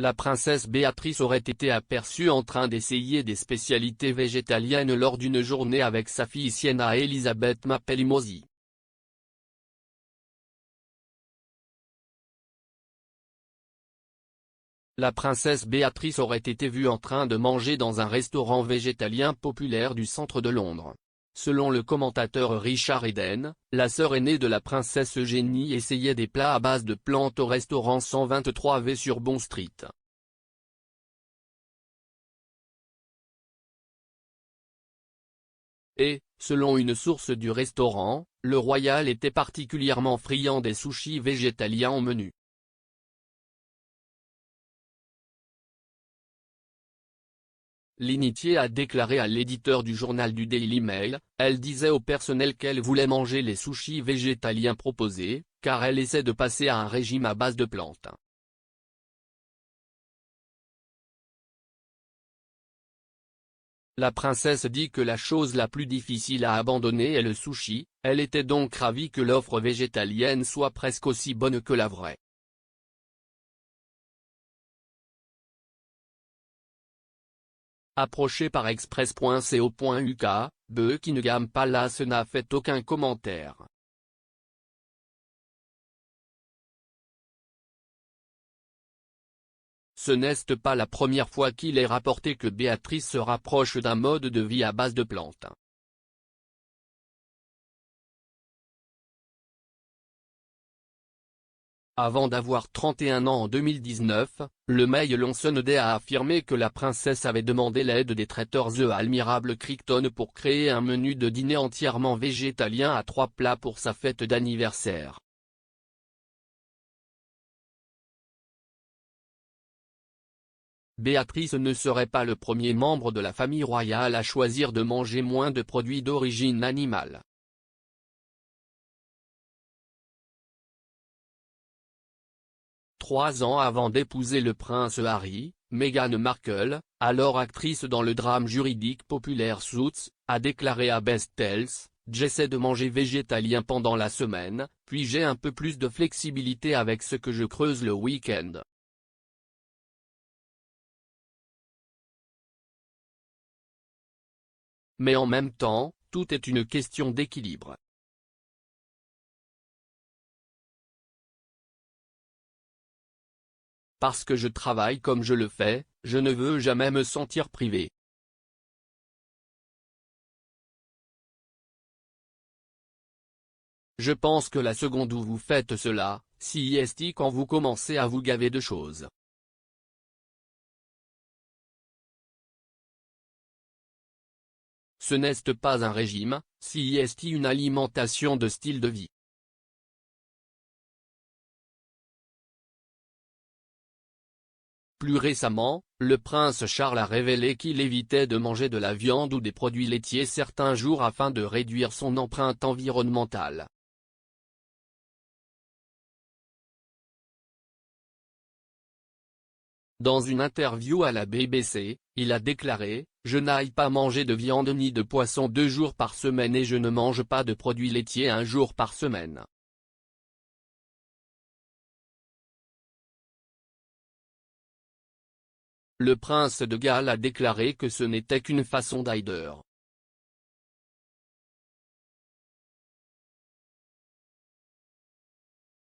La princesse Béatrice aurait été aperçue en train d'essayer des spécialités végétaliennes lors d'une journée avec sa fille Sienna Elisabeth Mapelimosi. La princesse Béatrice aurait été vue en train de manger dans un restaurant végétalien populaire du centre de Londres. Selon le commentateur Richard Eden, la sœur aînée de la princesse Eugénie essayait des plats à base de plantes au restaurant 123V sur Bond Street. Et, selon une source du restaurant, le royal était particulièrement friand des sushis végétaliens au menu. L'initiée a déclaré à l'éditeur du journal du Daily Mail, elle disait au personnel qu'elle voulait manger les sushis végétaliens proposés, car elle essaie de passer à un régime à base de plantes. La princesse dit que la chose la plus difficile à abandonner est le sushi, elle était donc ravie que l'offre végétalienne soit presque aussi bonne que la vraie. Approché par express.co.uk, Buckingham Palace n'a fait aucun commentaire. Ce n'est pas la première fois qu'il est rapporté que Béatrice se rapproche d'un mode de vie à base de plantes. Avant d'avoir 31 ans en 2019, le Mail on Sunday a affirmé que la princesse avait demandé l'aide des traiteurs The Admirable Crichton pour créer un menu de dîner entièrement végétalien à 3 plats pour sa fête d'anniversaire. Béatrice ne serait pas le premier membre de la famille royale à choisir de manger moins de produits d'origine animale. 3 ans avant d'épouser le prince Harry, Meghan Markle, alors actrice dans le drame juridique populaire Suits, a déclaré à Best Tales, « J'essaie de manger végétalien pendant la semaine, puis j'ai un peu plus de flexibilité avec ce que je creuse le week-end. » Mais en même temps, tout est une question d'équilibre. Parce que je travaille comme je le fais, je ne veux jamais me sentir privé. Je pense que la seconde où vous faites cela, c'est quand vous commencez à vous gaver de choses. Ce n'est pas un régime, c'est une alimentation de style de vie. Plus récemment, le prince Charles a révélé qu'il évitait de manger de la viande ou des produits laitiers certains jours afin de réduire son empreinte environnementale. Dans une interview à la BBC, il a déclaré, « Je n'aille pas manger de viande ni de poisson 2 jours par semaine et je ne mange pas de produits laitiers 1 jour par semaine. » Le prince de Galles a déclaré que ce n'était qu'une façon d'aider.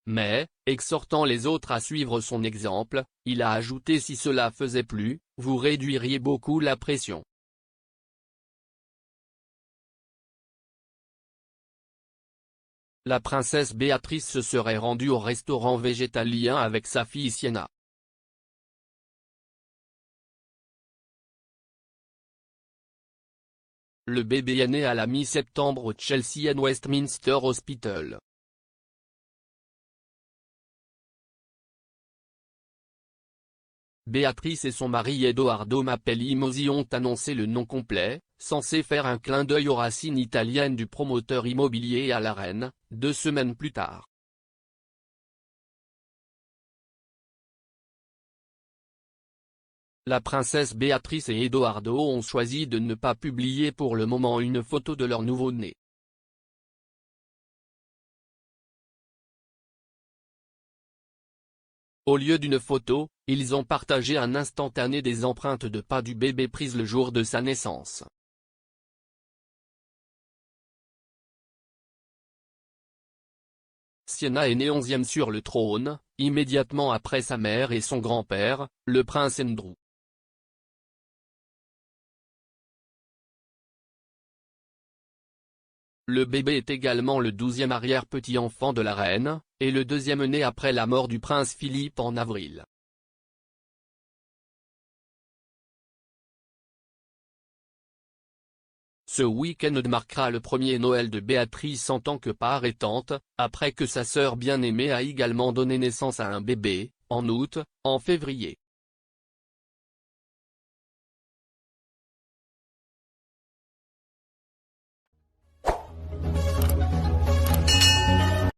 Mais, exhortant les autres à suivre son exemple, il a ajouté « Si cela faisait plus, vous réduiriez beaucoup la pression. » La princesse Béatrice se serait rendue au restaurant végétalien avec sa fille Sienna. Le bébé est né à la mi-septembre au Chelsea and Westminster Hospital. Béatrice et son mari Edoardo Mapelimosi ont annoncé le nom complet, censé faire un clin d'œil aux racines italiennes du promoteur immobilier et à la reine, 2 semaines plus tard. La princesse Béatrice et Edoardo ont choisi de ne pas publier pour le moment une photo de leur nouveau-né. Au lieu d'une photo, ils ont partagé un instantané des empreintes de pas du bébé prises le jour de sa naissance. Sienna est née 11e sur le trône, immédiatement après sa mère et son grand-père, le prince Andrew. Le bébé est également le 12e arrière-petit-enfant de la reine, et le deuxième né après la mort du prince Philippe en avril. Ce week-end marquera le premier Noël de Béatrice en tant que part et tante, après que sa sœur bien-aimée a également donné naissance à un bébé, en août, en février.